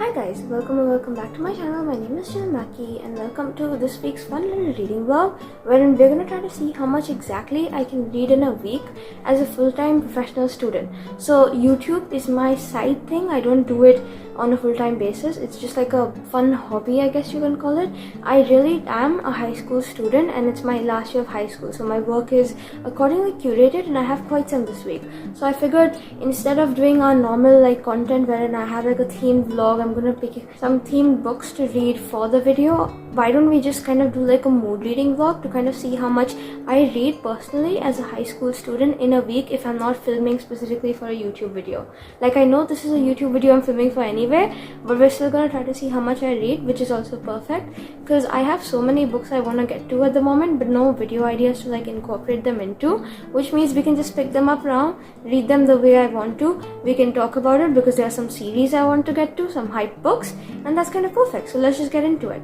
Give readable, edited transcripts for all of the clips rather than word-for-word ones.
Hi guys, welcome back to my channel. My name is Mackie and welcome to this week's fun little reading vlog wherein we're gonna try to see how much exactly I can read in a week as a full-time professional student. So YouTube is my side thing. I don't do it on a full-time basis. It's just like a fun hobby, I guess you can call it. I really am a high school student and it's my last year of high school, so my work is accordingly curated and I have quite some this week. So I figured instead of doing our normal like content wherein I have like a themed vlog, I'm gonna pick some themed books to read for the video. Why don't we just kind of do like a mood reading vlog to kind of see how much I read personally as a high school student in a week if I'm not filming specifically for a YouTube video. Like, I know this is a YouTube video I'm filming for anyway, but we're still gonna try to see how much I read, which is also perfect because I have so many books I want to get to at the moment but no video ideas to like incorporate them into, which means we can just pick them up now, read them the way I want to. We can talk about it because there are some series I want to get to, some hype books, and that's kind of perfect. So let's just get into it.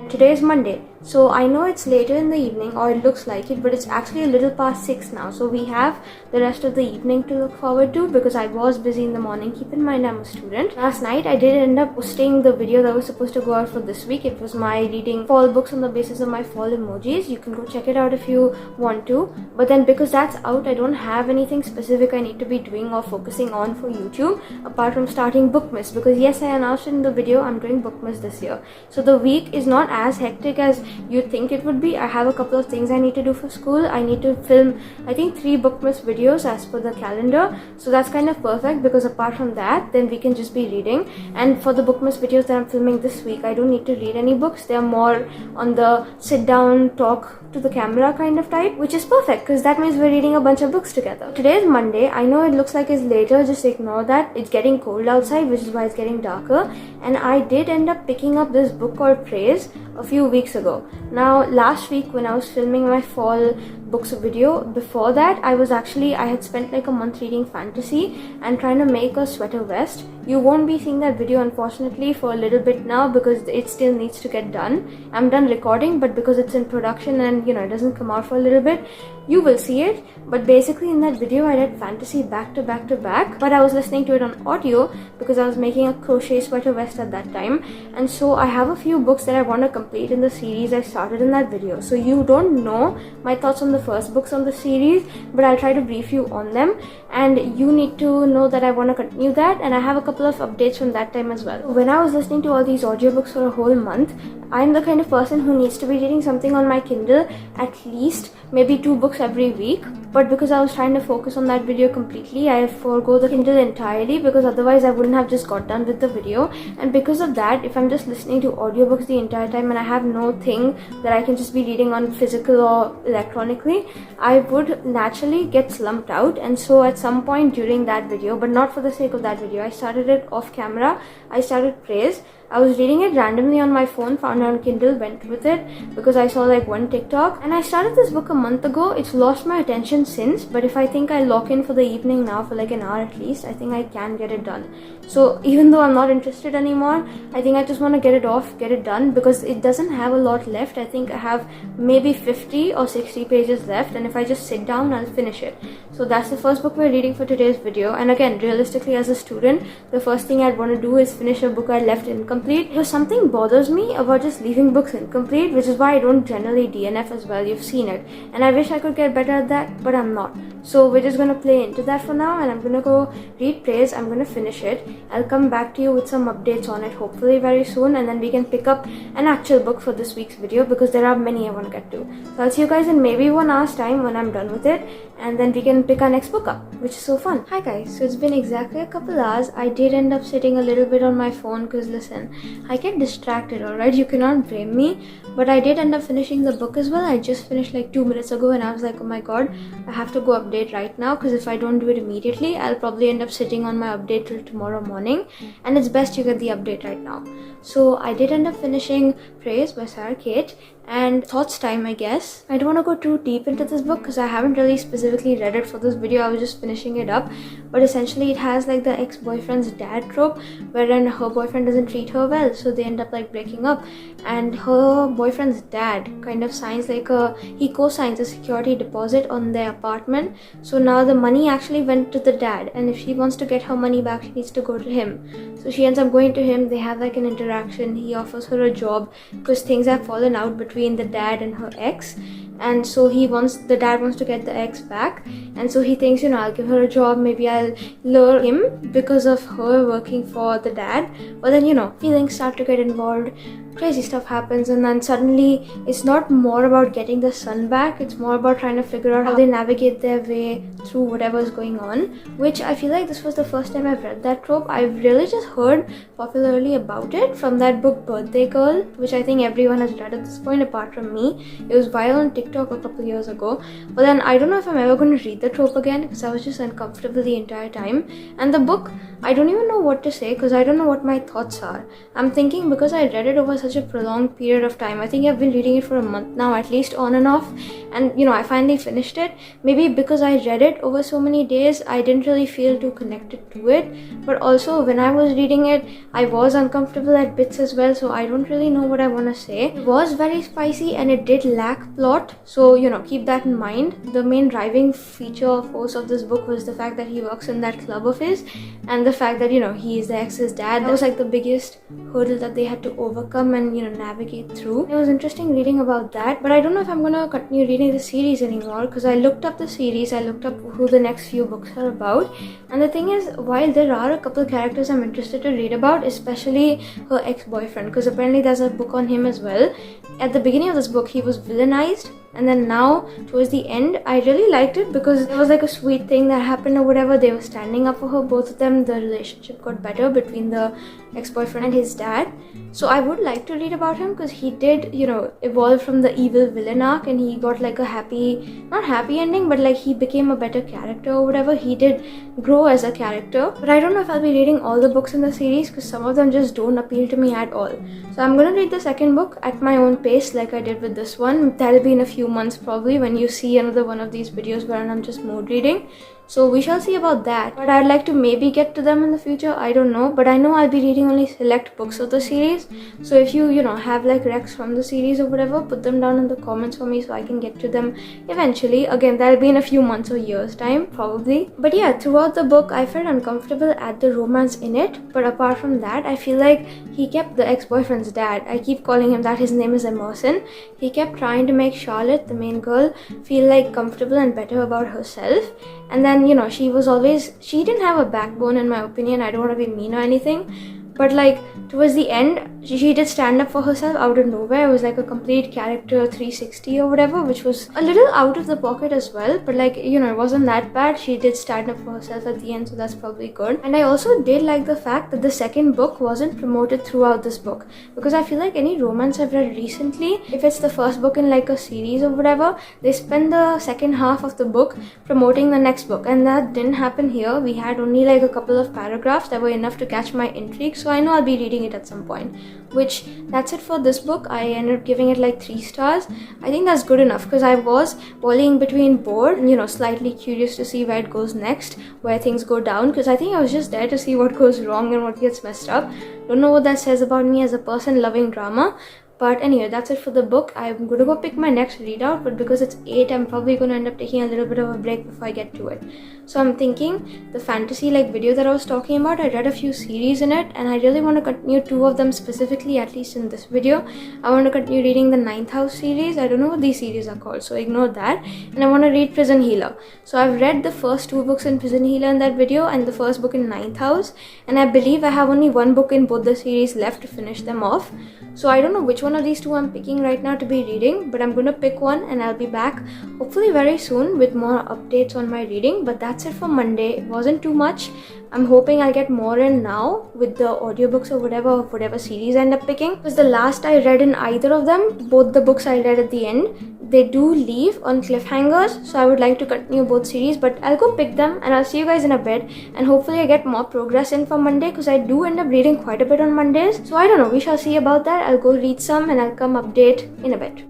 Today is Monday, so I know it's later in the evening, or it looks like it, but it's actually a little past 6 now, so we have the rest of the evening to look forward to because I was busy in the morning. Keep in mind I'm a student. Last night I did end up posting the video that was supposed to go out for this week. It was my reading fall books on the basis of my fall emojis. You can go check it out if you want to, but then because that's out, I don't have anything specific I need to be doing or focusing on for YouTube apart from starting Bookmas, because yes, I announced in the video I'm doing Bookmas this year. So the week is not as hectic as you think it would be. I have a couple of things I need to do for school. I need to film I think 3 Bookmas videos as per the calendar, so that's kind of perfect because apart from that then we can just be reading. And for the Bookmas videos that I'm filming this week, I don't need to read any books. They're more on the sit down talk to the camera kind of type, which is perfect because that means we're reading a bunch of books together. Today is Monday. I know it looks like it's later, just ignore that. It's getting cold outside, which is why it's getting darker, and I did end up picking up this book called Praise a few weeks ago. Now last week when I was filming my fall books video, before that I had spent like a month reading fantasy and trying to make a sweater vest. You won't be seeing that video unfortunately for a little bit now because it still needs to get done. I'm done recording, but because it's in production and it doesn't come out for a little bit, you will see it. But basically in that video I read fantasy back to back to back, but I was listening to it on audio because I was making a crochet sweater vest at that time, and so I have a few books that I want to complete in the series I started in that video. So you don't know my thoughts on the first books on the series, but I'll try to brief you on them, and you need to know that I want to continue that, and I have a couple of updates from that time as well. When I was listening to all these audiobooks for a whole month, I'm the kind of person who needs to be reading something on my Kindle, at least maybe 2 books every week, but because I was trying to focus on that video completely, I forego the Kindle entirely because otherwise I wouldn't have just got done with the video. And because of that, if I'm just listening to audiobooks the entire time and I have no thing that I can just be reading on physical or electronically, I would naturally get slumped out. And so at some point during that video, but not for the sake of that video, I started it off camera. I started Praise. I was reading it randomly on my phone, found it on Kindle, went with it because I saw like one TikTok, and I started this book a month ago. It's lost my attention since, but if I think I lock in for the evening now for like an hour at least, I think I can get it done. So even though I'm not interested anymore, I think I just want to get it off, get it done, because it doesn't have a lot left. I think I have maybe 50 or 60 pages left, and if I just sit down, I'll finish it. So that's the first book we're reading for today's video. And again, realistically as a student, the first thing I'd want to do is finish a book I left incomplete, because something bothers me about just leaving books incomplete, which is why I don't generally DNF as well. You've seen it, and I wish I could get better at that, but I'm not. So we're just gonna play into that for now, and I'm gonna go read Praise. I'm gonna finish it. I'll come back to you with some updates on it hopefully very soon, and then we can pick up an actual book for this week's video because there are many I want to get to. So I'll see you guys in maybe 1 hour's time when I'm done with it, and then we can pick our next book up, which is so fun. Hi guys, so it's been exactly a couple hours. I did end up sitting a little bit on my phone because listen, I get distracted, alright? You cannot blame me, but I did end up finishing the book as well. I just finished like 2 minutes ago and I was like, oh my god, I have to go update right now because if I don't do it immediately, I'll probably end up sitting on my update till tomorrow morning, and it's best you get the update right now. So I did end up finishing Praise by Sara, Cate, And thoughts time, I guess. I don't want to go too deep into this book because I haven't really specifically read it for this video. I was just finishing it up. But essentially it has like the ex-boyfriend's dad trope wherein her boyfriend doesn't treat her well, so they end up like breaking up. And her boyfriend's dad kind of signs like he co-signs a security deposit on their apartment. So now the money actually went to the dad, and if she wants to get her money back, she needs to go to him. So she ends up going to him. They have like an interaction. He offers her a job because things have fallen out between the dad and her ex, and so the dad wants to get the ex back, and so he thinks, I'll give her a job, maybe I'll lure him because of her working for the dad. But then feelings start to get involved, crazy stuff happens, and then suddenly it's not more about getting the son back, it's more about trying to figure out how they navigate their way through whatever is going on, which I feel like this was the first time I've read that trope. I've really just heard popularly about it from that book Birthday Girl, which I think everyone has read at this point apart from me. It was viral on TikTok a couple years ago, but then I don't know if I'm ever going to read the trope again because I was just uncomfortable the entire time. And the book, I don't even know what to say because I don't know what my thoughts are. I'm thinking because I read it over such a prolonged period of time, I think I've been reading it for a month now, at least on and off, and I finally finished it. Maybe because I read it over so many days, I didn't really feel too connected to it, but also when I was reading it, I was uncomfortable at bits as well, so I don't really know what I want to say. It was very spicy and it did lack plot, so keep that in mind. The main driving feature or force of this book was the fact that he works in that club of his, and the fact that he is the ex's dad. That was like the biggest hurdle that they had to overcome and navigate through. It was interesting reading about that, but I don't know if I'm gonna continue reading the series anymore because I looked up the series, I looked up who the next few books are about, and the thing is, while there are a couple characters I'm interested to read about, especially her ex-boyfriend, because apparently there's a book on him as well. At the beginning of this book he was villainized, and then now towards the end I really liked it because it was like a sweet thing that happened or whatever. They were standing up for her, both of them. The relationship got better between the ex-boyfriend and his dad, so I would like to read about him because he did evolve from the evil villain arc, and he got like a not happy ending, but like he became a better character or whatever. He did grow as a character, but I don't know if I'll be reading all the books in the series because some of them just don't appeal to me at all. So I'm gonna read the second book at my own pace like I did with this one. That'll be in a few months probably when you see another one of these videos where I'm just mood reading. So we shall see about that, but I'd like to maybe get to them in the future, I don't know, but I know I'll be reading only select books of the series. So if you have like recs from the series or whatever, put them down in the comments for me so I can get to them eventually. Again, that'll be in a few months or years time probably. But yeah, throughout the book I felt uncomfortable at the romance in it, but apart from that I feel like he kept the ex-boyfriend's dad, I keep calling him that, his name is Emerson. He kept trying to make Charlotte, the main girl, feel like comfortable and better about herself. And then she didn't have a backbone in my opinion. I don't want to be mean or anything, but like towards the end she did stand up for herself out of nowhere. It was like a complete character 360 or whatever, which was a little out of the pocket as well, but like it wasn't that bad. She did stand up for herself at the end, so that's probably good. And I also did like the fact that the second book wasn't promoted throughout this book, because I feel like any romance I've read recently, if it's the first book in like a series or whatever, they spend the second half of the book promoting the next book, and that didn't happen here. We had only like a couple of paragraphs that were enough to catch my intrigue, so I know I'll be reading it at some point. Which, that's it for this book. I ended up giving it like 3 stars. I think that's good enough because I was boiling between bored and slightly curious to see where it goes next, where things go down, because I think I was just there to see what goes wrong and what gets messed up. Don't know what that says about me as a person loving drama. But anyway, that's it for the book. I'm going to go pick my next readout, but because it's 8, I'm probably going to end up taking a little bit of a break before I get to it. So I'm thinking the fantasy video that I was talking about, I read a few series in it, and I really want to continue 2 of them specifically, at least in this video. I want to continue reading the 9th House series. I don't know what these series are called, so ignore that. And I want to read Prison Healer. So I've read the first 2 books in Prison Healer in that video and the first book in 9th House, and I believe I have only 1 book in both the series left to finish them off. So I don't know which one of these 2 I'm picking right now to be reading, but I'm going to pick one and I'll be back hopefully very soon with more updates on my reading. But that's it for Monday. It wasn't too much. I'm hoping I'll get more in now with the audiobooks or whatever series I end up picking. Because the last I read in either of them, both the books I read at the end, they do leave on cliffhangers, so I would like to continue both series, but I'll go pick them and I'll see you guys in a bit, and hopefully I get more progress in for Monday because I do end up reading quite a bit on Mondays. So I don't know, we shall see about that. I'll go read some some and I'll come update in a bit.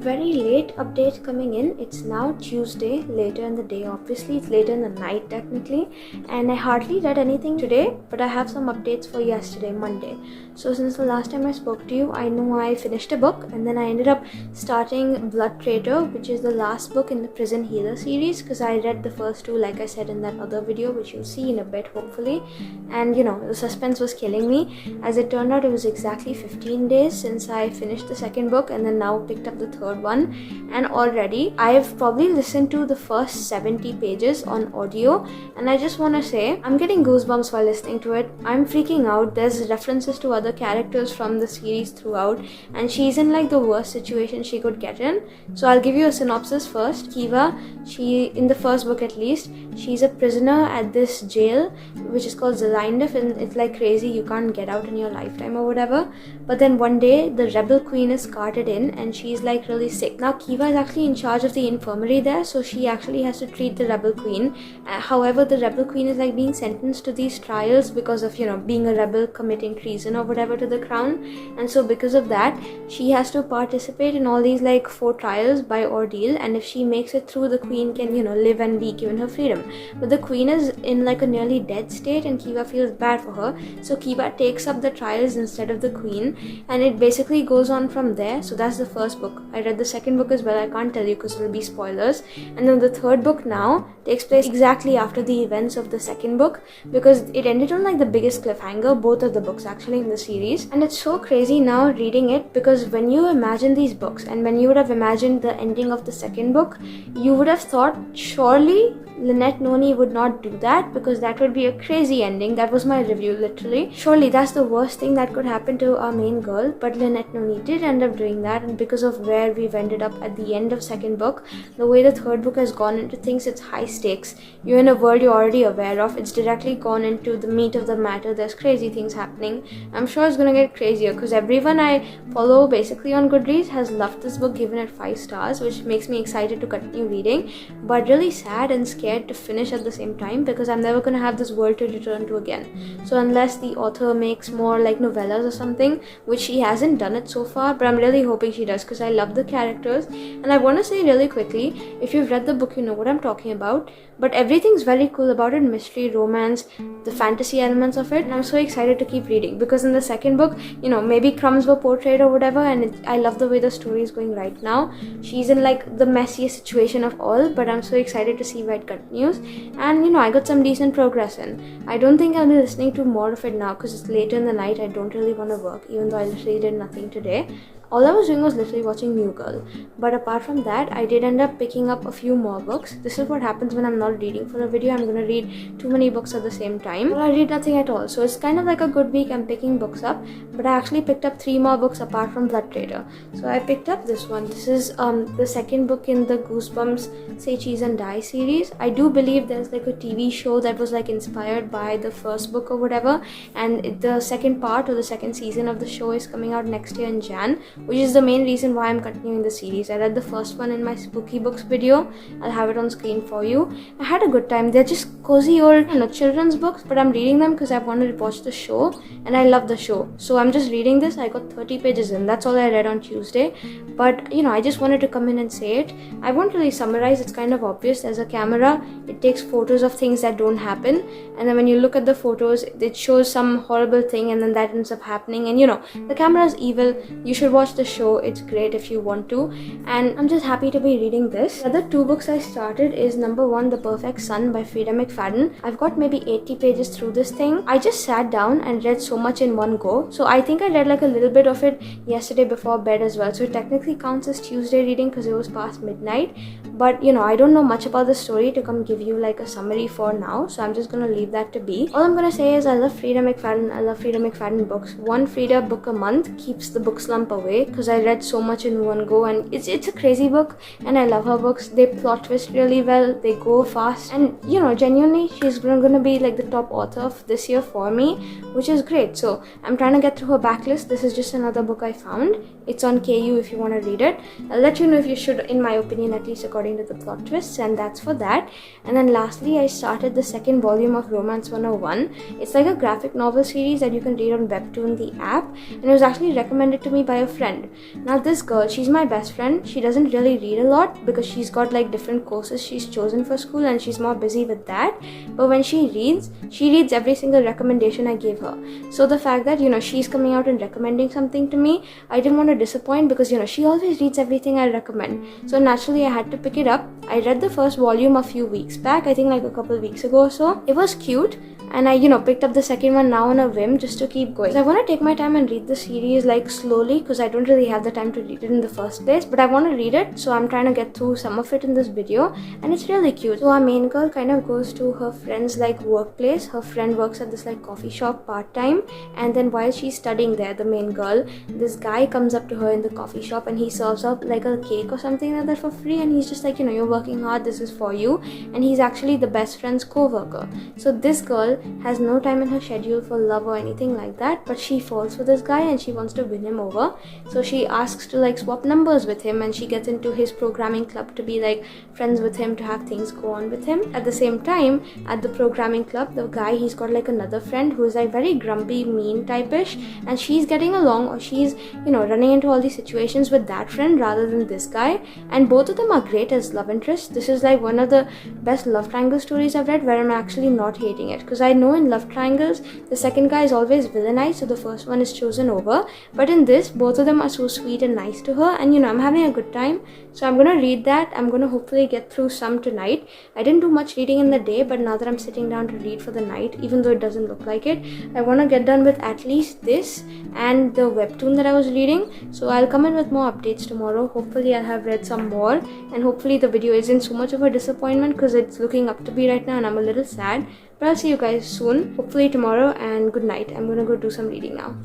Very late update coming in. It's now Tuesday, later in the day. Obviously it's later in the night technically, and I hardly read anything today, but I have some updates for yesterday, Monday. So since the last time I spoke to you, I know I finished a book, and then I ended up starting Blood Traitor, which is the last book in the Prison Healer series, because I read the first two, like I said in that other video, which you'll see in a bit hopefully. And you know, the suspense was killing me. As it turned out, it was exactly 15 days since I finished the second book and then now picked up the third one, and already I've probably listened to the first 70 pages on audio, and I just want to say I'm getting goosebumps while listening to it. I'm freaking out. There's references to other characters from the series throughout, and she's in like the worst situation she could get in. So I'll give you a synopsis first. Kiva, she, in the first book at least, she's a prisoner at this jail which is called Zalindif, and it's like crazy, you can't get out in your lifetime or whatever. But then one day the rebel queen is carted in and she's like really sick. Now Kiva is actually in charge of the infirmary there, so she actually has to treat the rebel queen. However, the rebel queen is like being sentenced to these trials because of, you know, being a rebel, committing treason or whatever to the crown, and so because of that she has to participate in all these like 4 trials by ordeal, and if she makes it through, the queen can, you know, live and be given her freedom. But the queen is in like a nearly dead state and Kiva feels bad for her, so Kiva takes up the trials instead of the queen, and it basically goes on from there. So that's the first book. I read the second book as well. I can't tell you because it'll be spoilers. And then the third book now takes place exactly after the events of the second book, because it ended on like the biggest cliffhanger, both of the books actually in the series. And it's so crazy now reading it, because when you imagine these books and when you would have imagined the ending of the second book, you would have thought surely Lynette Noni would not do that, because that would be a crazy ending. That was my review literally. Surely that's the worst thing that could happen to our main girl, but Lynette Noni did end up doing that, and because of where we've ended up at the end of second book, the way the third book has gone into things, it's high stakes. You're in a world you're already aware of. It's directly gone into the meat of the matter. There's crazy things happening. I'm sure it's gonna get crazier because everyone I follow basically on Goodreads has loved this book, given it 5 stars, which makes me excited to continue reading, but really sad and scared to finish at the same time, because I'm never gonna have this world to return to again. So unless the author makes more like novellas or something, which she hasn't done it so far, but I'm really hoping she does because I love the characters. And I want to say really quickly, if you've read the book you know what I'm talking about, but everything's very cool about it. Mystery, romance, the fantasy elements of it, and I'm so excited to keep reading, because in the second book, you know, maybe crumbs were portrayed or whatever, and I love the way the story is going right now. She's in like the messiest situation of all, but I'm so excited to see where it continues. And you know, I got some decent progress in. I don't think I'll be listening to more of it now because it's later in the night. I don't really want to work, even though I literally did nothing today. All I was doing was literally watching New Girl. But apart from that, I did end up picking up a few more books. This is what happens when I'm not reading for a video. I'm gonna read too many books at the same time, or I read nothing at all. So it's kind of like a good week. I'm picking books up, but I actually picked up 3 more books apart from Blood Traitor. So I picked up this one. This is the second book in the Goosebumps Say Cheese and Die series. I do believe there's like a TV show that was like inspired by the first book or whatever, and the second part or the second season of the show is coming out next year in Jan, which is the main reason why I'm continuing the series. I read the first one in my spooky books video. I'll have it on screen for you. I had a good time. They're just cozy old, you know, children's books, but I'm reading them because I wanted to watch the show and I love the show. So I'm just reading this. I got 30 pages in. That's all I read on Tuesday. But you know, I just wanted to come in and say it. I won't really summarize. It's kind of obvious. There's a camera. It takes photos of things that don't happen, and then when you look at the photos, it shows some horrible thing, and then that ends up happening. And you know, the camera is evil. You should watch the show. It's great if you want to, and I'm just happy to be reading this. The other 2 books I started is number 1, The Perfect Son by Freida McFadden. I've got maybe 80 pages through this thing. I just sat down and read so much in one go, so I think I read like a little bit of it yesterday before bed as well, so it technically counts as Tuesday reading because it was past midnight. but I don't know much about the story to come give you like a summary for now, so I'm just gonna leave that to be. All I'm gonna say is I love Freida McFadden. I love Freida McFadden books. One Freida book a month keeps the book slump away, because I read so much in one go, and it's a crazy book, and I love her books. They plot twist really well, they go fast, and genuinely she's gonna be like the top author of this year for me, which is great. So I'm trying to get through her backlist. This is just another book I found. It's on KU if you want to read it. I'll let you know if you should, in my opinion, at least according to the plot twists, and that's for that. And then lastly, I started the second volume of Romance 101. It's like a graphic novel series that you can read on Webtoon, the app, and it was actually recommended to me by a friend. Now this girl, she's my best friend. She doesn't really read a lot because she's got like different courses she's chosen for school, and she's more busy with that. But when she reads every single recommendation I gave her. So the fact that she's coming out and recommending something to me, I didn't want to disappoint, because she always reads everything I recommend. So naturally I had to pick it up. I read the first volume a few weeks back, I think like a couple weeks ago or so. It was cute, and I picked up the second one now on a whim just to keep going. So I want to take my time and read the series like slowly, because I don't really have the time to read it in the first place, but I want to read it, so I'm trying to get through some of it in this video, and it's really cute. So our main girl kind of goes to her friend's like workplace. Her friend works at this like coffee shop part-time, and then while she's studying there, the main girl, this guy comes up to her in the coffee shop, and he serves up like a cake or something like that for free, and he's just like, you're working hard, this is for you. And he's actually the best friend's co-worker. So this girl has no time in her schedule for love or anything like that, but she falls for this guy and she wants to win him over. So she asks to like swap numbers with him, and she gets into his programming club to be like friends with him, to have things go on with him. At the same time, at the programming club, the guy, he's got like another friend who is like very grumpy, mean type-ish, and she's getting along, or she's running into all these situations with that friend rather than this guy. And both of them are great as love interests. This is like one of the best love triangle stories I've read where I'm actually not hating it, because I know in love triangles the second guy is always villainized, so the first one is chosen over. But in this, both of them are so sweet and nice to her, and I'm having a good time. So I'm gonna read that. I'm gonna hopefully get through some tonight. I didn't do much reading in the day, but now that I'm sitting down to read for the night, even though it doesn't look like it, I want to get done with at least this and the webtoon that I was reading. So I'll come in with more updates tomorrow. Hopefully I'll have read some more, and hopefully the video isn't so much of a disappointment, because it's looking up to be right now and I'm a little sad. But I'll see you guys soon, hopefully tomorrow, and good night. I'm gonna go do some reading now.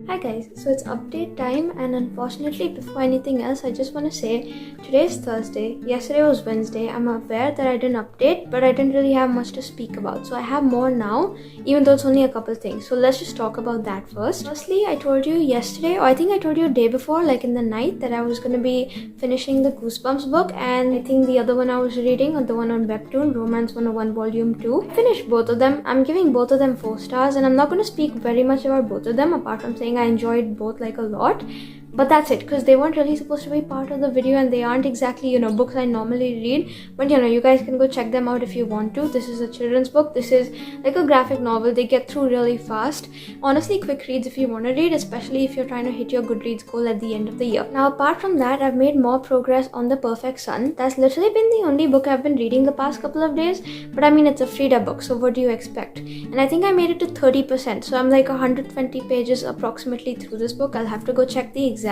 Hi guys, so it's update time, and unfortunately before anything else I just want to say today's Thursday, yesterday was Wednesday. I'm aware that I didn't update, but I didn't really have much to speak about, so I have more now, even though it's only a couple things. So let's just talk about that first. Firstly, I told you yesterday, or I think I told you a day before, like in the night, that I was going to be finishing the Goosebumps book, and I think the other one I was reading, or the one on Webtoon, Romance 101 Volume 2. I finished both of them. I'm giving both of them 4 stars, and I'm not going to speak very much about both of them apart from saying I enjoyed both like a lot. But that's it, because they weren't really supposed to be part of the video, and they aren't exactly, books I normally read. But, you guys can go check them out if you want to. This is a children's book. This is like a graphic novel. They get through really fast. Honestly, quick reads if you want to read, especially if you're trying to hit your Goodreads goal at the end of the year. Now, apart from that, I've made more progress on The Perfect Son. That's literally been the only book I've been reading the past couple of days. But I mean, it's a Freida book, so what do you expect? And I think I made it to 30%. So I'm like 120 pages approximately through this book. I'll have to go check the exact.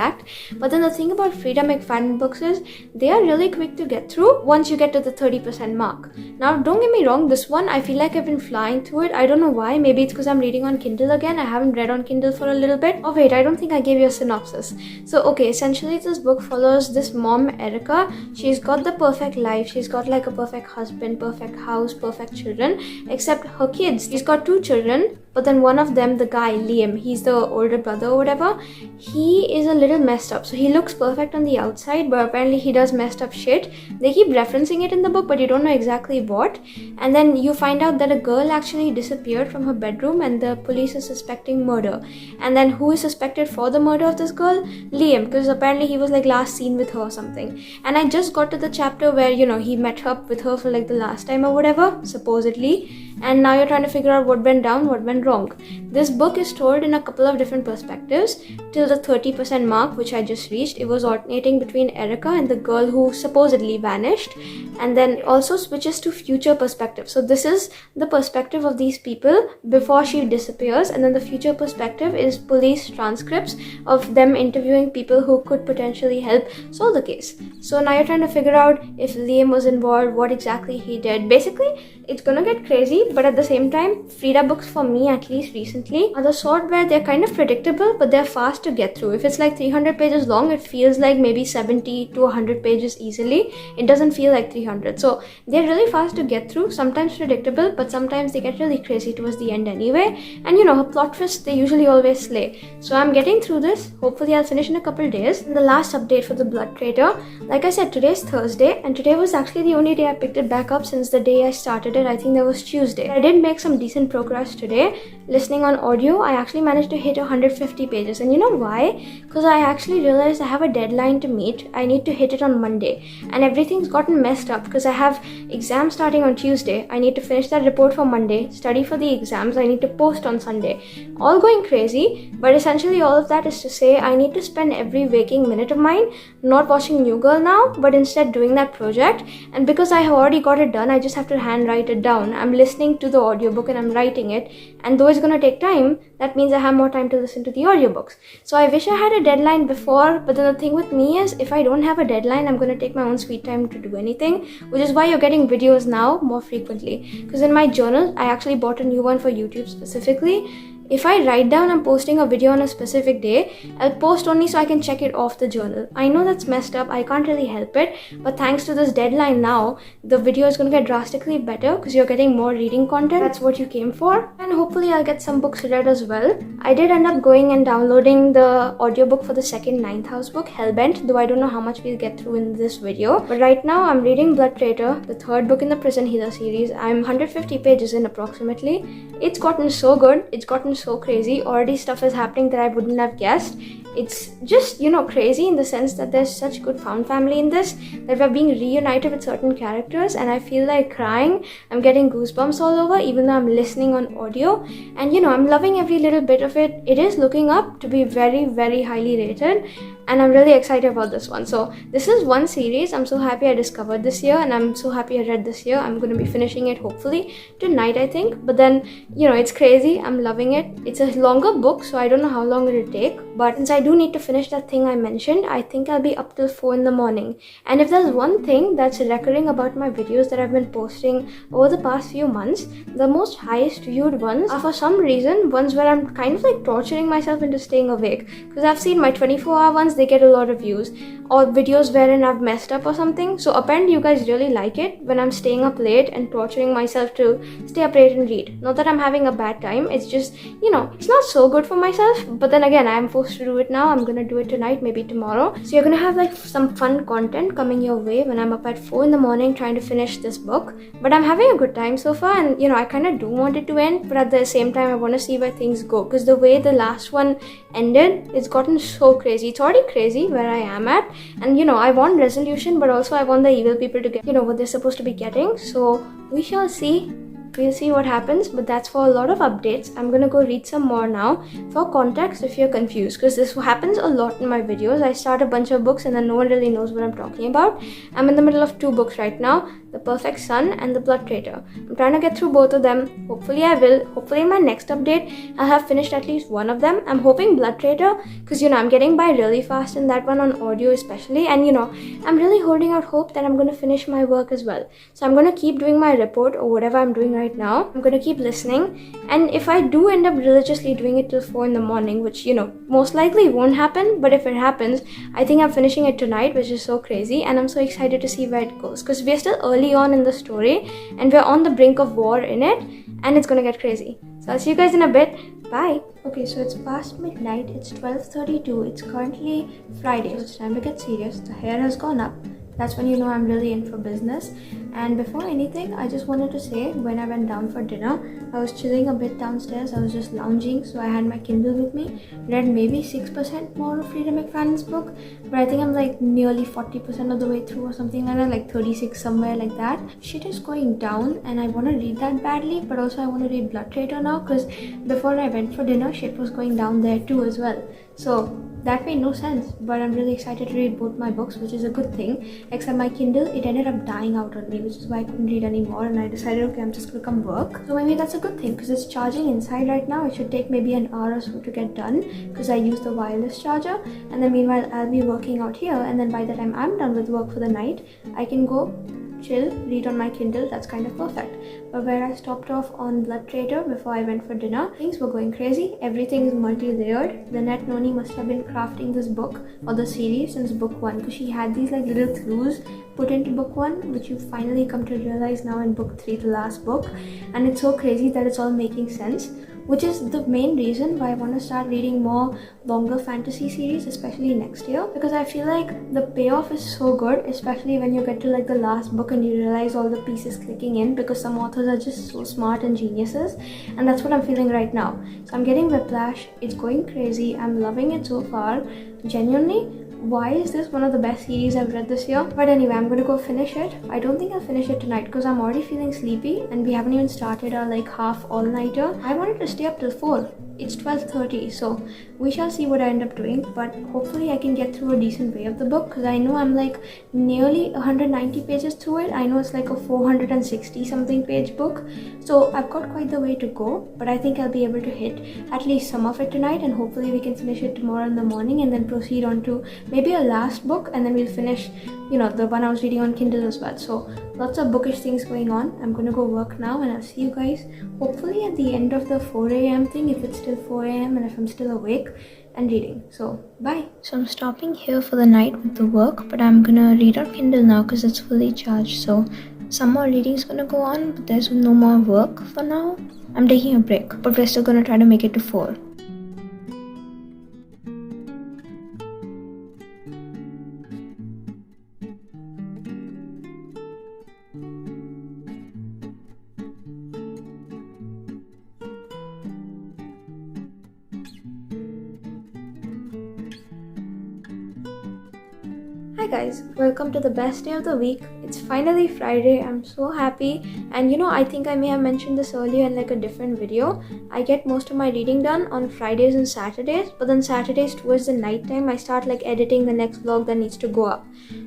But then the thing about Freida McFadden books is they are really quick to get through once you get to the 30% mark. Now, don't get me wrong, this one I feel like I've been flying through it. I don't know why. Maybe it's because I'm reading on Kindle again. I haven't read on Kindle for a little bit. Oh wait, I don't think I gave you a synopsis. So okay, essentially this book follows this mom, Erica. She's got the perfect life. She's got like a perfect husband, perfect house, perfect children, except her kids. She's got 2 children, but then one of them, the guy, Liam, he's the older brother or whatever, he is a little messed up. So he looks perfect on the outside, but apparently he does messed up shit. They keep referencing it in the book, but you don't know exactly what. And then you find out that a girl actually disappeared from her bedroom, and the police is suspecting murder. And then who is suspected for the murder of this girl? Liam, because apparently he was like last seen with her or something. And I just got to the chapter where, he met up with her for like the last time or whatever, supposedly. And now you're trying to figure out what went down, what went wrong. This book is told in a couple of different perspectives till the 30% mark, which I just reached. It was alternating between Erica and the girl who supposedly vanished, and then it also switches to future perspective. So this is the perspective of these people before she disappears, and then the future perspective is police transcripts of them interviewing people who could potentially help solve the case. So now you're trying to figure out if Liam was involved, what exactly he did. Basically, it's gonna get crazy, but at the same time, Freida books, for me at least recently, are the sort where they're kind of predictable, but they're fast to get through. If it's like 300 pages long, it feels like maybe 70 to 100 pages easily. It doesn't feel like 300. So they're really fast to get through, sometimes predictable, but sometimes they get really crazy towards the end anyway. And you know, her plot twists, they usually always slay. So I'm getting through this. Hopefully I'll finish in a couple days. And the last update for the Blood Traitor, like I said, today's Thursday, and today was actually the only day I picked it back up since the day I started it. I think that was Tuesday. I did make some decent progress today. Listening on audio, I actually managed to hit 150 pages. And you know why? Because I actually realized I have a deadline to meet. I need to hit it on Monday. And everything's gotten messed up because I have exams starting on Tuesday. I need to finish that report for Monday, study for the exams. I need to post on Sunday. All going crazy, but essentially all of that is to say I need to spend every waking minute of mine not watching New Girl now, but instead doing that project. And because I have already got it done, I just have to handwrite it down. I'm listening to the audiobook and I'm writing it, and though it's going to take time, that means I have more time to listen to the audiobooks. So I wish I had a deadline before, but then the thing with me is if I don't have a deadline, I'm going to take my own sweet time to do anything, which is why you're getting videos now more frequently. Because in my journal, I actually bought a new one for YouTube specifically. If I write down I'm posting a video on a specific day, I'll post only so I can check it off the journal. I know that's messed up, I can't really help it, but thanks to this deadline now, the video is going to get drastically better because you're getting more reading content. That's what you came for, and hopefully I'll get some books read as well. I did end up going and downloading the audiobook for the second Ninth House book, Hellbent, though I don't know how much we'll get through in this video. But right now I'm reading Blood Traitor, the third book in the Prison Healer series. I'm 150 pages in approximately. It's gotten so good, it's gotten so crazy. Already stuff is happening that I wouldn't have guessed. It's just, you know, crazy in the sense that there's such good found family in this, that we're being reunited with certain characters, and I feel like crying. I'm getting goosebumps all over even though I'm listening on audio, and you know, I'm loving every little bit of it. It is looking up to be very, very highly rated, and I'm really excited about this one. So this is one series I'm so happy I discovered this year, and I'm so happy I read this year. I'm going to be finishing it hopefully tonight, I think. But then, you know, it's crazy. I'm loving it. It's a longer book, so I don't know how long it'll take, but since I do need to finish that thing I mentioned, I think I'll be up till 4 in the morning. And if there's one thing that's recurring about my videos that I've been posting over the past few months, the most highest viewed ones are for some reason ones where I'm kind of like torturing myself into staying awake, because I've seen my 24-hour ones, they get a lot of views, or videos wherein I've messed up or something. So apparently you guys really like it when I'm staying up late and torturing myself to stay up late and read. Not that I'm having a bad time, it's just, you know, it's not so good for myself, but then again, I'm forced to do it now. I'm gonna do it tonight, maybe tomorrow. So you're gonna have like some fun content coming your way when I'm up at 4 in the morning trying to finish this book. But I'm having a good time so far, and you know, I kind of do want it to end, but at the same time I want to see where things go, because the way the last one ended, it's gotten so crazy. It's already crazy where I am at, and you know, I want resolution, but also I want the evil people to get, you know, what they're supposed to be getting. So we shall see. We'll see what happens, but that's for a lot of updates. I'm gonna go read some more now. For context, if you're confused, because this happens a lot in my videos, I start a bunch of books and then no one really knows what I'm talking about. I'm in the middle of 2 books right now, The Perfect Son and The Blood Traitor. I'm trying to get through both of them. Hopefully I will. Hopefully in my next update, I'll have finished at least one of them. I'm hoping Blood Traitor, because you know, I'm getting by really fast in that one on audio especially, and you know, I'm really holding out hope that I'm gonna finish my work as well. So I'm gonna keep doing my report or whatever I'm doing right now. I'm gonna keep listening, and if I do end up religiously doing it till 4 in the morning, which you know, most likely won't happen, but if it happens, I think I'm finishing it tonight, which is so crazy, and I'm so excited to see where it goes, because we're still early on in the story and we're on the brink of war in it, and it's gonna get crazy. So I'll see you guys in a bit. Bye. Okay, so it's past midnight. It's 12:32. It's currently Friday, so it's time to get serious. The hair has gone up. That's when you know I'm really in for business. And before anything, I just wanted to say, when I went down for dinner, I was chilling a bit downstairs. I was just lounging, so I had my Kindle with me. Read maybe 6% more of Freida McFadden's book, but I think I'm like nearly 40% of the way through or something like that, like 36, somewhere like that. Shit is going down, and I want to read that badly, but also I want to read Blood Traitor now, because before I went for dinner, shit was going down there too as well. So that made no sense, but I'm really excited to read both my books, which is a good thing. Except my Kindle, it ended up dying out on me, which is why I couldn't read anymore, and I decided, okay, I'm just gonna come work. So maybe that's a good thing, because it's charging inside right now. It should take maybe an hour or so to get done, because I use the wireless charger. And then meanwhile, I'll be working out here, and then by the time I'm done with work for the night, I can go chill, read on my Kindle. That's kind of perfect. But where I stopped off on Traitor before I went for dinner, things were going crazy. Everything is multi-layered. Lynette Noni must have been crafting this book or the series since book 1, because she had these like little clues put into book 1, which you finally come to realize now in book 3, the last book. And it's so crazy that it's all making sense, which is the main reason why I want to start reading more longer fantasy series, especially next year, because I feel like the payoff is so good, especially when you get to like the last book and you realize all the pieces clicking in, because some authors are just so smart and geniuses, and that's what I'm feeling right now. So I'm getting whiplash. It's going crazy. I'm loving it so far. Genuinely, why is this one of the best series I've read this year? But anyway, I'm gonna go finish it. I don't think I'll finish it tonight because I'm already feeling sleepy and we haven't even started our like half all-nighter. I wanted to stay up till 4. It's 12:30, so we shall see what I end up doing, but hopefully I can get through a decent way of the book, because I know I'm like nearly 190 pages through it. I know it's like a 460 something page book, so I've got quite the way to go, but I think I'll be able to hit at least some of it tonight, and hopefully we can finish it tomorrow in the morning and then proceed on to maybe a last book, and then we'll finish, you know, the one I was reading on Kindle as well. So lots of bookish things going on. I'm gonna go work now, and I'll see you guys hopefully at the end of the 4 a.m. thing, if it's still 4 a.m. and if I'm still awake and reading. So bye. So I'm stopping here for the night with the work, but I'm gonna read on Kindle now because it's fully charged. So some more reading's gonna go on, but there's no more work for now. I'm taking a break, but we're still gonna try to make it to 4. Hi guys, welcome to the best day of the week. It's finally Friday. I'm so happy, and you know, I think I may have mentioned this earlier in like a different video. I get most of my reading done on Fridays and Saturdays, but then Saturdays towards the night time I start like editing the next vlog that needs to go up.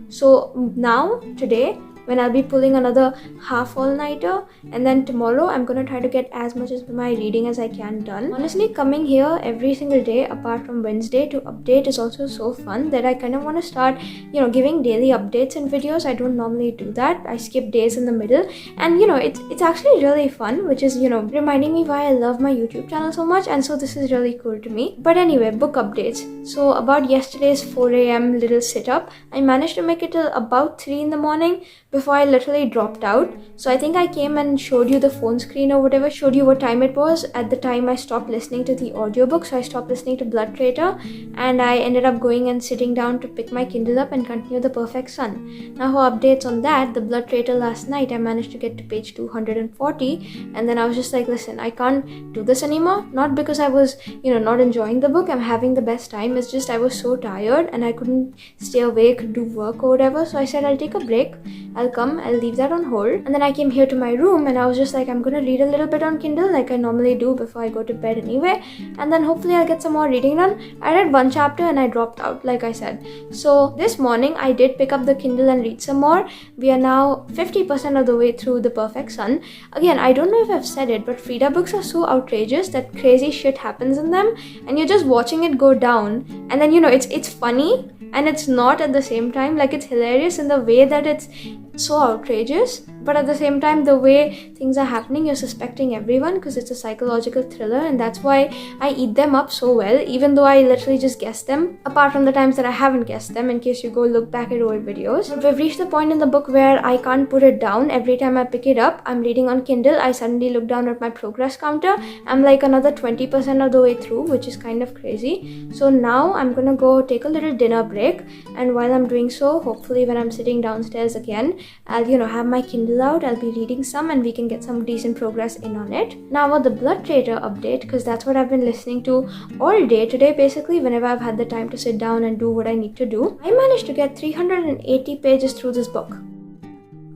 So now today, when I'll be pulling another half all-nighter, and then tomorrow I'm gonna try to get as much of my reading as I can done. Honestly, coming here every single day apart from Wednesday to update is also so fun that I kind of want to start, you know, giving daily updates in videos. I don't normally do that. I skip days in the middle, and you know, it's actually really fun, which is, you know, reminding me why I love my YouTube channel so much, and so this is really cool to me. But anyway, book updates. So about yesterday's 4 a.m. little sit-up, I managed to make it till about 3 in the morning before I literally dropped out. So I think I came and showed you the phone screen or whatever, showed you what time it was at the time I stopped listening to the audiobook. So I stopped listening to Traitor, and I ended up going and sitting down to pick my Kindle up and continue The Perfect Sun. Now for updates on that, the Traitor last night I managed to get to page 240, and then I was just like, listen, I can't do this anymore. Not because I was, you know, not enjoying the book. I'm having the best time. It's just I was so tired and I couldn't stay awake, do work or whatever. So I said I'll take a break. I'll leave that on hold. And then I came here to my room and I was just like, I'm gonna read a little bit on Kindle like I normally do before I go to bed anyway, and then hopefully I'll get some more reading done. I read one chapter and I dropped out, like I said. So this morning I did pick up the Kindle and read some more. We are now 50% of the way through The Perfect Sun. Again, I don't know if I've said it, but Freida books are so outrageous that crazy shit happens in them and you're just watching it go down, and then, you know, it's funny and it's not at the same time. Like, it's hilarious in the way that it's so outrageous, but at the same time, the way things are happening, you're suspecting everyone because it's a psychological thriller, and that's why I eat them up so well, even though I literally just guess them, apart from the times that I haven't guessed them, in case you go look back at old videos. But we've reached the point in the book where I can't put it down. Every time I pick it up, I'm reading on Kindle, I suddenly look down at my progress counter. I'm like another 20% of the way through, which is kind of crazy. So now I'm gonna go take a little dinner break, and while I'm doing so, hopefully when I'm sitting downstairs again, I'll, you know, have my Kindle out, I'll be reading some, and we can get some decent progress in on it. Now about the Traitor update, because that's what I've been listening to all day today, basically, whenever I've had the time to sit down and do what I need to do. I managed to get 380 pages through this book.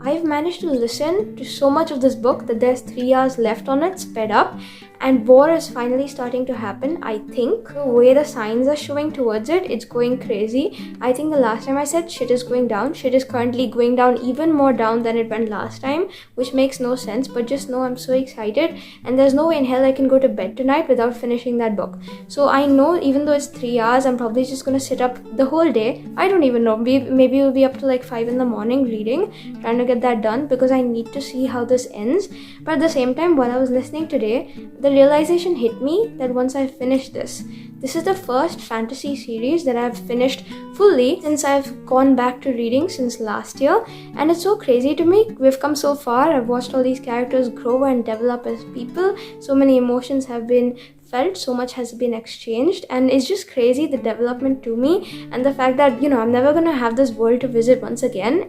I've managed to listen to so much of this book that there's 3 hours left on it, sped up, and war is finally starting to happen. I think the way the signs are showing towards it, it's going crazy. I think the last time I said shit is going down, shit is currently going down even more down than it went last time, which makes no sense, but just know I'm so excited, and there's no way in hell I can go to bed tonight without finishing that book. So I know even though it's 3 hours, I'm probably just gonna sit up the whole day. I don't even know, maybe it'll be up to like 5 in the morning reading, trying to get that done because I need to see how this ends. But at the same time, while I was listening today, the realization hit me that once I finish this is the first fantasy series that I've finished fully since I've gone back to reading since last year, and it's so crazy to me. We've come so far. I've watched all these characters grow and develop as people. So many emotions have been felt, so much has been exchanged, and it's just crazy, the development to me, and the fact that, I'm never gonna have this world to visit once again.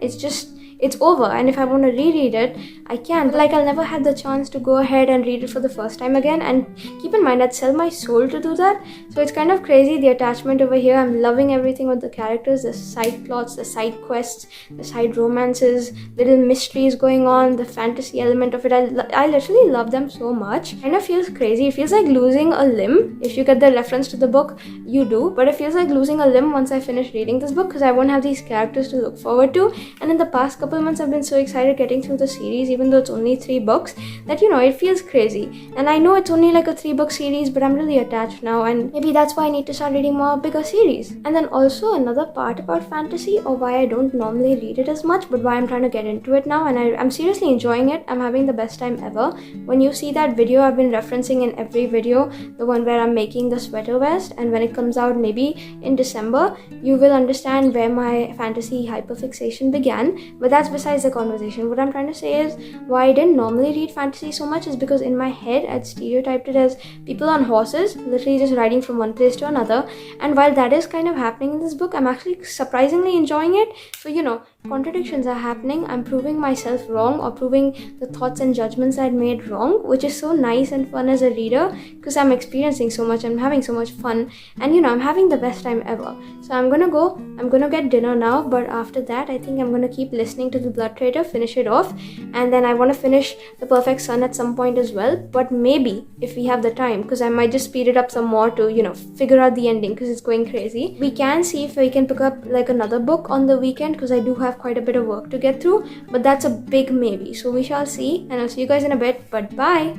It's over, and if I want to reread it, I can. Like, I'll never have the chance to go ahead and read it for the first time again, and keep in mind, I'd sell my soul to do that. So it's kind of crazy, the attachment over here. I'm loving everything with the characters, the side plots, the side quests, the side romances, little mysteries going on, the fantasy element of it. I literally love them so much. Kind of feels crazy. It feels like losing a limb. If you get the reference to the book, you do. But it feels like losing a limb once I finish reading this book, because I won't have these characters to look forward to. And in the past couple months, I've been so excited getting through the series, even though it's only 3 books, that it feels crazy. And I know it's only like a 3-book series, but I'm really attached now, and maybe that's why I need to start reading more bigger series. And then also another part about fantasy, or why I don't normally read it as much, but why I'm trying to get into it now, and I'm seriously enjoying it. I'm having the best time ever. When you see that video I've been referencing in every video, the one where I'm making the sweater vest, and when it comes out maybe in December, you will understand where my fantasy hyperfixation began. But that's besides the conversation. What I'm trying to say is, why I didn't normally read fantasy so much is because in my head I'd stereotyped it as people on horses, literally just riding from one place to another. And while that is kind of happening in this book, I'm actually surprisingly enjoying it. So contradictions are happening. I'm proving myself wrong, or proving the thoughts and judgments I'd made wrong, which is so nice and fun as a reader, because I'm experiencing so much, I'm having so much fun, and I'm having the best time ever. So I'm gonna get dinner now, but after that I think I'm gonna keep listening to the Blood Traitor, finish it off, and then I want to finish The Perfect Son at some point as well. But maybe if we have the time, because I might just speed it up some more to figure out the ending, because it's going crazy. We can see if we can pick up like another book on the weekend, because I do have quite a bit of work to get through, but that's a big maybe. So we shall see, and I'll see you guys in a bit, but bye.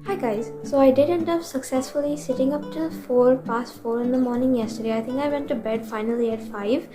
Hi guys, so I did end up successfully sitting up till 4 in the morning yesterday. I think I went to bed finally at 5,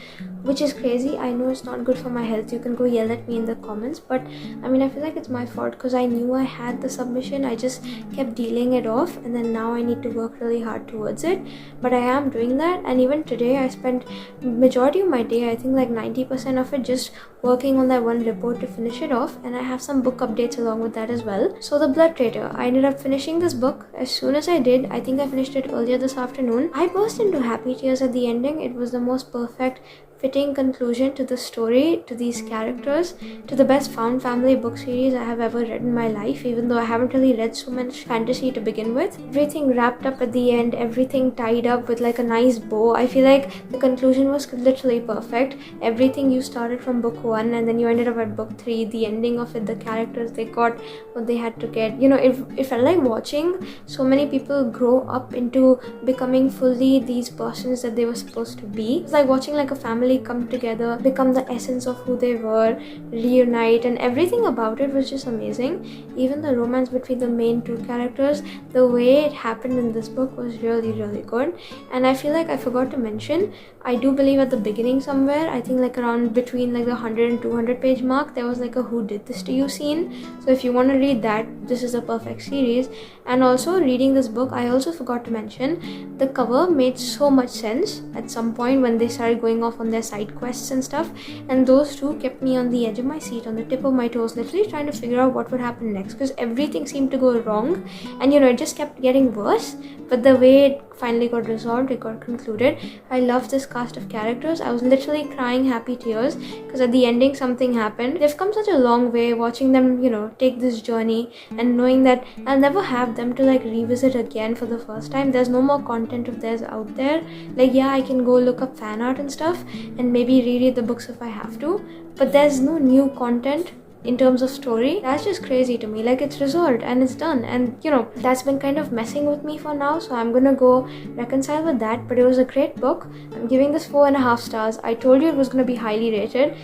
which is crazy. I know it's not good for my health. You can go yell at me in the comments, but I feel like it's my fault, because I knew I had the submission. I just kept dealing it off, and then now I need to work really hard towards it. But I am doing that, and even today I spent majority of my day, I think like 90% of it, just working on that one report to finish it off, and I have some book updates along with that as well. So The Blood Traitor, I ended up finishing this book as soon as I did. I think I finished it earlier this afternoon. I burst into happy tears at the ending. It was the most perfect, fitting conclusion to the story, to these characters, to the best found family book series I have ever read in my life, even though I haven't really read so much fantasy to begin with. Everything wrapped up at the end, everything tied up with like a nice bow. I feel like the conclusion was literally perfect. Everything you started from book 1 and then you ended up at book 3, the ending of it, the characters, they got what they had to get. It felt like watching so many people grow up into becoming fully these persons that they were supposed to be. It's like watching like a family come together, become the essence of who they were, reunite, and everything about it was just amazing. Even the romance between the main 2 characters, the way it happened in this book was really, really good. And I feel like I forgot to mention, I do believe at the beginning somewhere, I think like around between like the 100 and 200 page mark, there was like a who did this to you scene. So if you want to read that, this is a perfect series. And also reading this book, I also forgot to mention, the cover made so much sense at some point when they started going off on their side quests and stuff, and those 2 kept me on the edge of my seat, on the tip of my toes, literally trying to figure out what would happen next, because everything seemed to go wrong, and it just kept getting worse. But the way it finally got resolved, it got concluded. I love this cast of characters. I was literally crying happy tears, because at the ending something happened. They've come such a long way, watching them take this journey, and knowing that I'll never have them to like revisit again for the first time. There's no more content of theirs out there. Like, yeah, I can go look up fan art and stuff and maybe reread the books if I have to, but there's no new content in terms of story, that's just crazy to me. Like, it's resolved and it's done, and you know, that's been kind of messing with me for now, so I'm gonna go reconcile with that. But it was a great book. I'm giving this 4.5 stars. I told you it was gonna be highly rated.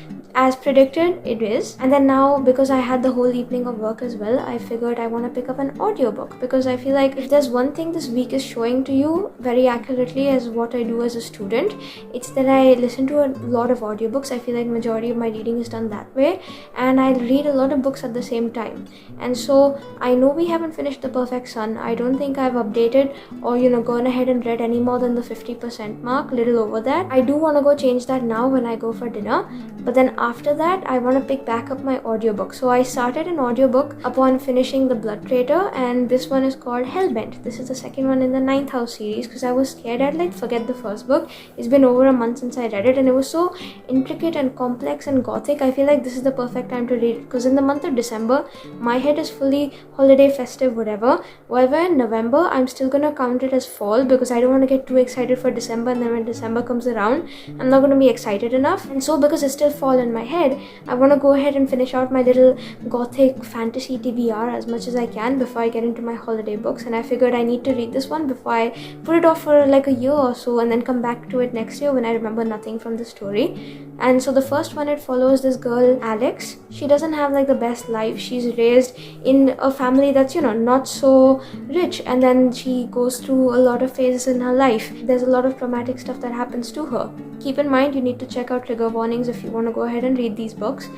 As predicted, it is. And then now, because I had the whole evening of work as well, I figured I want to pick up an audiobook, because I feel like if there's one thing this week is showing to you very accurately as what I do as a student, it's that I listen to a lot of audiobooks. I feel like majority of my reading is done that way, and I read a lot of books at the same time. And so I know we haven't finished The Perfect Son. I don't think I've updated or, you know, gone ahead and read any more than the 50% mark, little over that. I do want to go change that now when I go for dinner, but then after that I want to pick back up my audiobook. So I started an audiobook upon finishing The Blood Traitor, and this one is called Hellbent. This is the second one in the 9th House series, because I was scared I'd like forget the first book. It's been over a month since I read it, and it was so intricate and complex and gothic. I feel like this is the perfect time to read it, because in the month of December my head is fully holiday, festive, whatever. However, in November I'm still gonna count it as fall, because I don't want to get too excited for December, and then when December comes around I'm not going to be excited enough. And so because it's still fall in my head, I want to go ahead and finish out my little gothic fantasy TBR as much as I can before I get into my holiday books. And I figured I need to read this one before I put it off for like a year or so, and then come back to it next year when I remember nothing from the story. And so the first one, it follows this girl Alex. She doesn't have like the best life. She's raised in a family that's, you know, not so rich, and then she goes through a lot of phases in her life. There's a lot of traumatic stuff that happens to her. Keep in mind, you need to check out trigger warnings if you want to go ahead and read these books.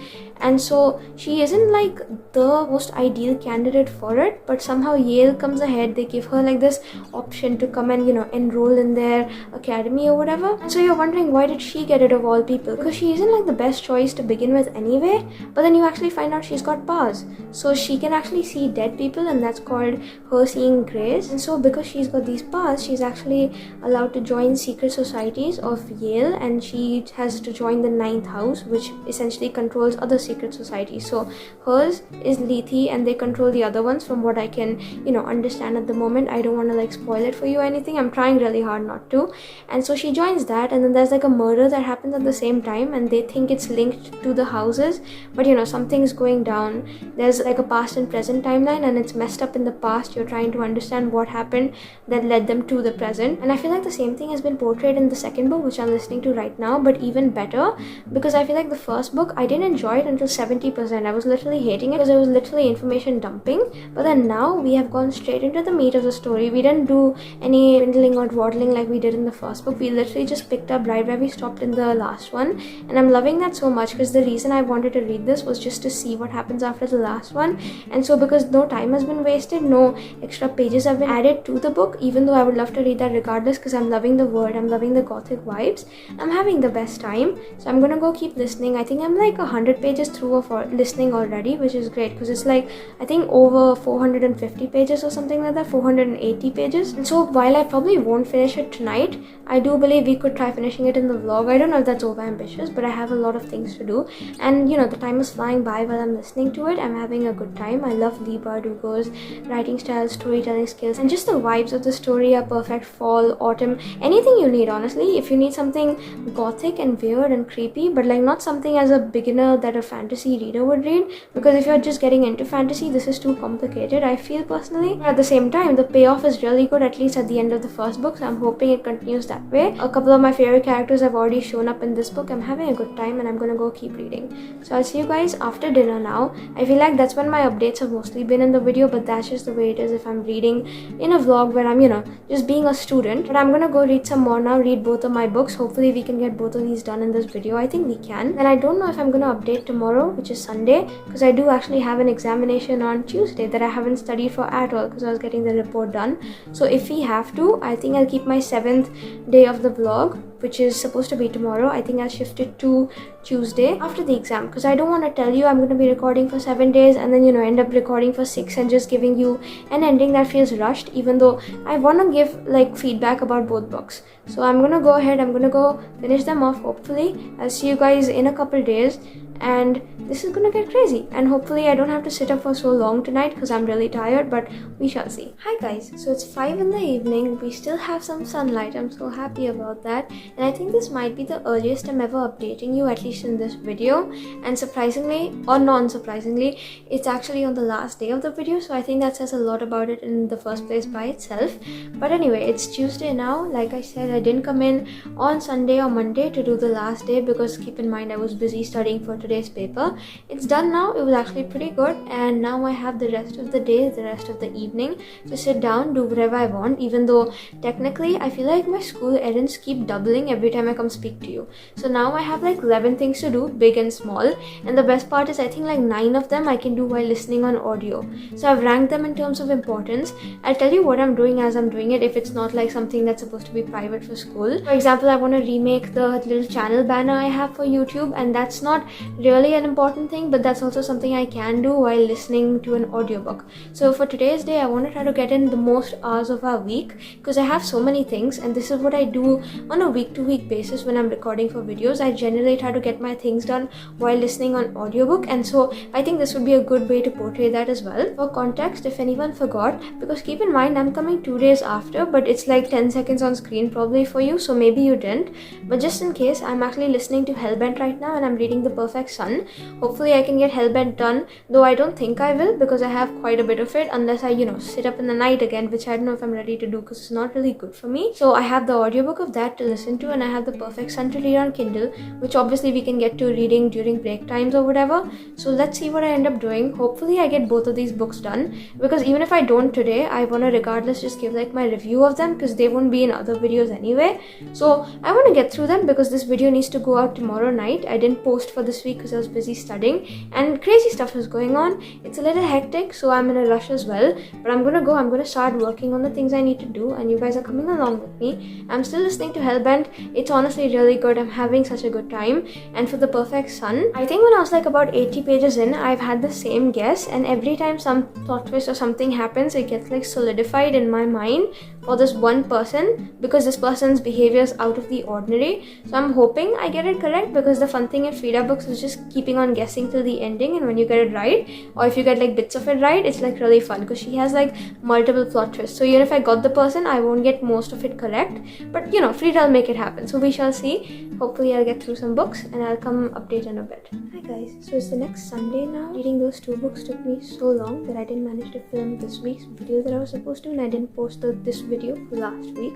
And so she isn't like the most ideal candidate for it, but somehow Yale comes ahead. They give her like this option to come and, you know, enroll in their academy or whatever. And so you're wondering, why did she get it of all people? Because she isn't like the best choice to begin with anyway, but then you actually find out she's got powers. So she can actually see dead people, and that's called her seeing grays. And so because she's got these powers, she's actually allowed to join secret societies of Yale, and she has to join the 9th house, which essentially controls other secret societies. So hers is Leigh, and they control the other ones from what I can, you know, understand at the moment. I don't want to like spoil it for you or anything. I'm trying really hard not to. And so she joins that, and then there's like a murder that happens at the same time, and they think it's linked to the houses, but you know, something's going down. There's like a past and present timeline, and it's messed up in the past. You're trying to understand what happened that led them to the present. And I feel like the same thing has been portrayed in the second book, which I'm listening to right now, but even better, because I feel like the first book I didn't enjoy it until 70%. I was literally hating it because it was literally information dumping. But then now we have gone straight into the meat of the story. We didn't do any dwindling or dawdling like we did in the first book. We literally just picked up right where we stopped in the last one, and I'm loving that so much, because the reason I wanted to read this was just to see what happens after the last one. And so because no time has been wasted, no extra pages have been added to the book, even though I would love to read that regardless, because I'm loving the word, I'm loving the gothic vibes, I'm having the best time. So I'm gonna go keep listening. I think I'm like 100 pages through of listening already, which is great, because it's like I think over 450 pages or something like that, 480 pages. And so while I probably won't finish it tonight, I do believe we could try finishing it in the vlog. I don't know if that's over ambitious, but I have a lot of things to do, and you know, the time is flying by while I'm listening to it. I'm having a good time. I love Leigh Bardugo's writing style, storytelling skills, and just the vibes of the story are perfect. Fall, autumn, anything you need, honestly. If you need something gothic and weird and creepy, but like not something as a beginner that a fantasy reader would read, because if you're just getting into fantasy, this is too complicated, I feel personally. But at the same time, the payoff is really good, at least at the end of the first book, so I'm hoping it continues that way. A couple of my favorite characters have already shown up in this book. I'm having a good time, and I'm gonna go keep reading. So I'll see you guys after dinner now. I feel like that's when my updates have mostly been in the video, but that's just the way it is if I'm reading in a vlog where I'm, you know, just being a student. But I'm gonna go read some more now, read both of my books. Hopefully we can get both of these done in this video. I think we can. And I don't know if I'm gonna update tomorrow, which is Sunday, because I do actually have an examination on Tuesday that I haven't studied for at all, because I was getting the report done. So if we have to, I think I'll keep my 7th day of the vlog, which is supposed to be tomorrow. I think I'll shift it to Tuesday after the exam, because I don't want to tell you I'm going to be recording for 7 days and then, you know, end up recording for 6 and just giving you an ending that feels rushed, even though I want to give like feedback about both books. So I'm gonna go ahead, I'm gonna go finish them off. Hopefully I'll see you guys in a couple days, and this is gonna get crazy, and hopefully I don't have to sit up for so long tonight because I'm really tired, but we shall see. Hi guys, so it's 5 in the evening. We still have some sunlight. I'm so happy about that, and I think this might be the earliest I'm ever updating you, at least in this video. And surprisingly or non-surprisingly, it's actually on the last day of the video, so I think that says a lot about it in the first place by itself. But anyway, it's Tuesday now. Like I said, I didn't come in on Sunday or Monday to do the last day because keep in mind I was busy studying for today's paper. It's done now. It was actually pretty good, and now I have the rest of the day, the rest of the evening to sit down, do whatever I want, even though technically I feel like my school errands keep doubling every time I come speak to you. So now I have like 11 things to do, big and small, and the best part is I think like 9 of them I can do while listening on audio. So I've ranked them in terms of importance. I'll tell you what I'm doing as I'm doing it if it's not like something that's supposed to be private for school. For example, I want to remake the little channel banner I have for YouTube, and that's not really an important thing, but that's also something I can do while listening to an audiobook. So for today's day, I want to try to get in the most hours of our week because I have so many things, and this is what I do on a week-to-week basis when I'm recording for videos. I generally try to get my things done while listening on audiobook, and so I think this would be a good way to portray that as well. For context, if anyone forgot, because keep in mind I'm coming 2 days after, but it's like 10 seconds on screen probably for you, so maybe you didn't, but just in case, I'm actually listening to Hellbent right now, and I'm reading The Perfect Son. Hopefully I can get Hellbent done, though I don't think I will because I have quite a bit of it, unless I sit up in the night again, which I don't know if I'm ready to do because it's not really good for me. So I have the audiobook of that to listen to, and I have The Perfect Son to read on Kindle, which obviously we can get to reading during break times or whatever. So let's see what I end up doing. Hopefully I get both of these books done, because even if I don't today, I want to regardless just give like my review of them because they won't be in other videos anyway. So I want to get through them because this video needs to go out tomorrow night. I didn't post for this week because I was busy studying and crazy stuff is going on. It's a little hectic, so I'm in a rush as well, but I'm gonna start working on the things I need to do, and you guys are coming along with me. I'm still listening to Hellbent. It's honestly really good. I'm having such a good time. And for The Perfect Son, I think when I was like about 80 pages in, I've had the same guess, and every time some plot twist or something happens, it gets like solidified in my mind for this one person because this person's behavior is out of the ordinary. So I'm hoping I get it correct, because the fun thing in Freida books is just keeping on guessing till the ending, and when you get it right, or if you get like bits of it right, it's like really fun because she has like multiple plot twists. So even if I got the person, I won't get most of it correct, but Freida will make it happen. So we shall see. Hopefully I'll get through some books and I'll come update in a bit. Hi guys, so it's the next Sunday now. Reading those 2 books took me so long that I didn't manage to film this week's video that I was supposed to, and I didn't post this video for last week.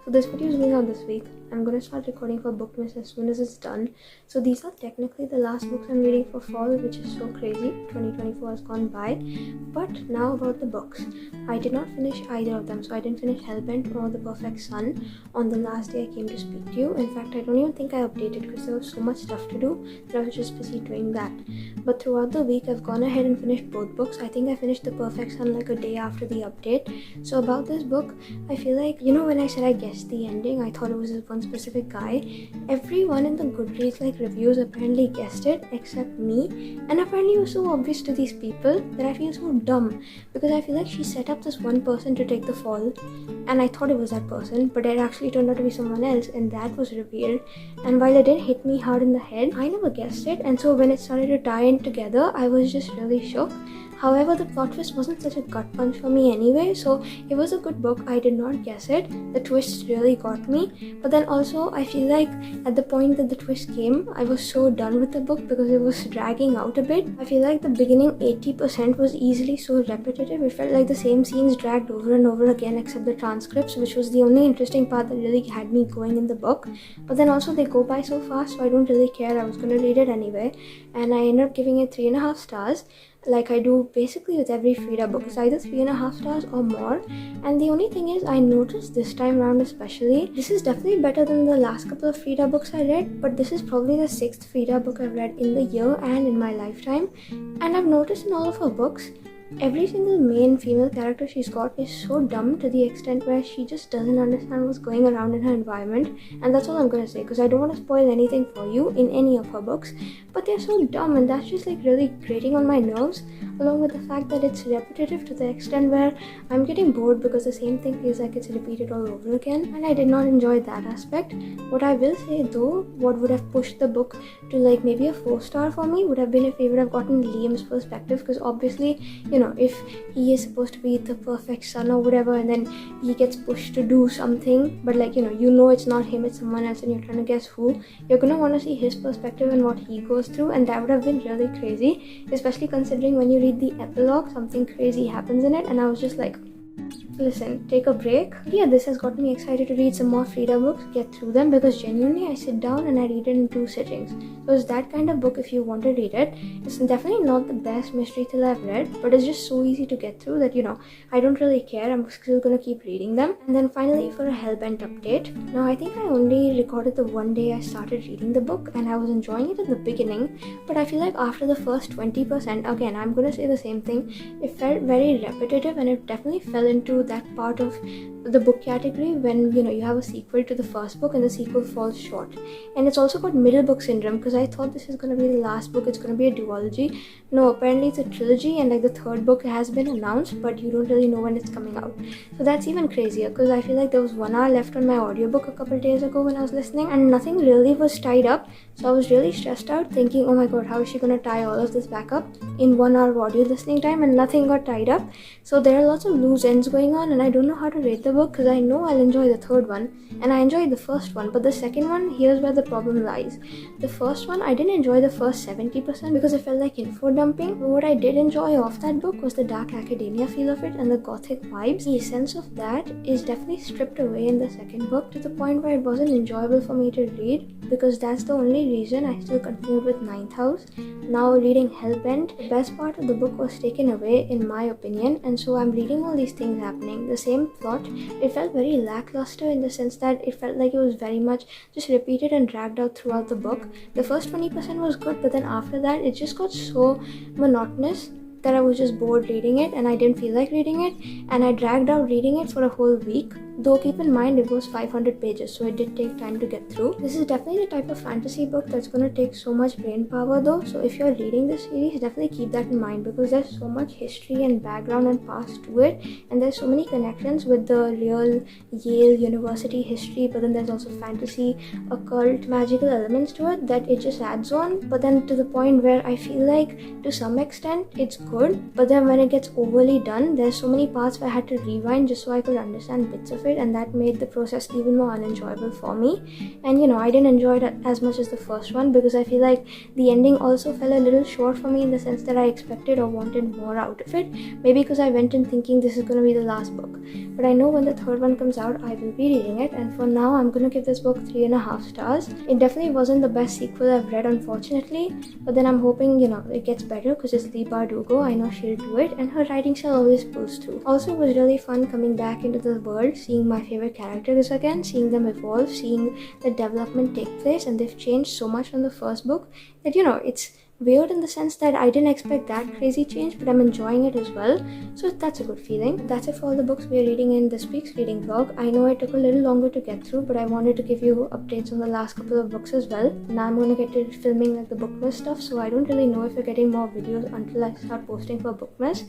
So this video is going out this week. I'm going to start recording for Bookmas as soon as it's done. So these are technically the last books I'm reading for fall, which is so crazy. 2024 has gone by. But now about the books. I did not finish either of them. So I didn't finish Hellbent or The Perfect Son on the last day I came to speak to you. In fact, I don't even think I updated because there was so much stuff to do that I was just busy doing that. But throughout the week, I've gone ahead and finished both books. I think I finished The Perfect Son like a day after the update. So about this book, I feel like, when I said I guessed the ending, I thought it was this one specific guy. Everyone in the Goodreads reviews apparently guessed it except me, and apparently it was so obvious to these people that I feel so dumb, because I feel like she set up this one person to take the fall, and I thought it was that person, but it actually turned out to be someone else, and that was revealed. And while it didn't hit me hard in the head, I never guessed it, and so when it started to tie in together, I was just really shook. However, the plot twist wasn't such a gut punch for me anyway, so it was a good book. I did not guess it. The twist really got me, but then also I feel like at the point that the twist came, I was so done with the book because it was dragging out a bit. I feel like the beginning 80% was easily so repetitive. It felt like the same scenes dragged over and over again except the transcripts, which was the only interesting part that really had me going in the book. But then also they go by so fast, so I don't really care. I was going to read it anyway, and I ended up giving it 3.5 stars. Like I do basically with every Freida book. It's either 3.5 stars or more. And the only thing is, I noticed this time around especially, this is definitely better than the last couple of Freida books I read, but this is probably the 6th Freida book I've read in the year and in my lifetime. And I've noticed in all of her books, Every single main female character she's got is so dumb to the extent where she just doesn't understand what's going around in her environment, and that's all I'm gonna say because I don't want to spoil anything for you in any of her books, but they're so dumb and that's just like really grating on my nerves, along with the fact that it's repetitive to the extent where I'm getting bored because the same thing feels like it's repeated all over again, and I did not enjoy that aspect. What I will say though, what would have pushed the book to like maybe a 4-star for me would have been if we would have gotten Liam's perspective, because obviously, you know, if he is supposed to be the perfect son or whatever and then he gets pushed to do something, but like, you know it's not him, it's someone else and you're trying to guess who, you're gonna want to see his perspective and what he goes through, and that would have been really crazy, especially considering when you read the epilogue, something crazy happens in it, and I was just like, listen, take a break. Yeah, this has got me excited to read some more Freida books, get through them, because genuinely I sit down and I read it in 2 sittings. So it's that kind of book if you want to read it. It's definitely not the best mystery thriller I've read, but it's just so easy to get through that, I don't really care. I'm still gonna keep reading them. And then finally for a Hellbent update. Now I think I only recorded the one day I started reading the book and I was enjoying it at the beginning, but I feel like after the first 20%, again, I'm gonna say the same thing, it felt very repetitive and it definitely fell into that part of the book category when you have a sequel to the first book and the sequel falls short. And it's also got middle book syndrome, because I thought this is going to be the last book, it's going to be a duology. No, apparently it's a trilogy, and like the 3rd book has been announced but you don't really know when it's coming out. So that's even crazier, because I feel like there was 1 hour left on my audiobook a couple days ago when I was listening and nothing really was tied up. So I was really stressed out thinking, oh my god, how is she going to tie all of this back up in 1 hour audio listening time, and nothing got tied up. So there are lots of loose ends going on and I don't know how to rate the book, because I know I'll enjoy the 3rd one and I enjoyed the 1st one, but the 2nd one, here's where the problem lies. The 1st one, I didn't enjoy the first 70% because it felt like info dumping, but what I did enjoy of that book was the dark academia feel of it and the gothic vibes. The essence of that is definitely stripped away in the 2nd book to the point where it wasn't enjoyable for me to read, because that's the only reason I still continued with 9th House. Now reading Hellbent, the best part of the book was taken away in my opinion, and so I'm reading all these things happening. The same plot, it felt very lackluster in the sense that it felt like it was very much just repeated and dragged out throughout the book. The first 20% was good, but then after that it just got so monotonous that I was just bored reading it and I didn't feel like reading it, and I dragged out reading it for a whole week. Though keep in mind it was 500 pages, so it did take time to get through. This is definitely the type of fantasy book that's going to take so much brain power though, so if you're reading this series, definitely keep that in mind, because there's so much history and background and past to it, and there's so many connections with the real Yale University history, but then there's also fantasy, occult, magical elements to it that it just adds on, but then to the point where I feel like to some extent it's good, but then when it gets overly done, there's so many parts where I had to rewind just so I could understand bits of it, and that made the process even more unenjoyable for me. And I didn't enjoy it as much as the first one, because I feel like the ending also fell a little short for me in the sense that I expected or wanted more out of it, maybe because I went in thinking this is going to be the last book. But I know when the 3rd one comes out I will be reading it, and for now I'm going to give this book 3.5 stars. It definitely wasn't the best sequel I've read, unfortunately, but then I'm hoping it gets better because it's Leigh Bardugo. I know she'll do it, and her writing style always pulls through. Also, it was really fun coming back into the world, seeing my favorite characters again, seeing them evolve, seeing the development take place, and they've changed so much from the first book that it's weird in the sense that I didn't expect that crazy change, but I'm enjoying it as well, so that's a good feeling. That's it for all the books we're reading in this week's reading vlog. I know it took a little longer to get through, but I wanted to give you updates on the last couple of books as well. Now I'm going to get to filming like the Bookmas stuff, so I don't really know if you're getting more videos until I start posting for Bookmas,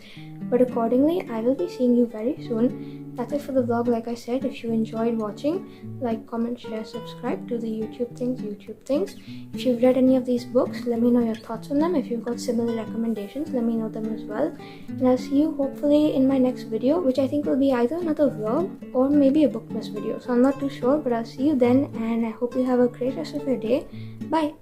but accordingly I will be seeing you very soon. That's it for the vlog. Like I said, if you enjoyed watching, like, comment, share, subscribe, do the YouTube things. If you've read any of these books, let me know your thoughts on them. If you've got similar recommendations, let me know them as well. And I'll see you hopefully in my next video, which I think will be either another vlog or maybe a Bookmas video. So I'm not too sure, but I'll see you then, and I hope you have a great rest of your day. Bye!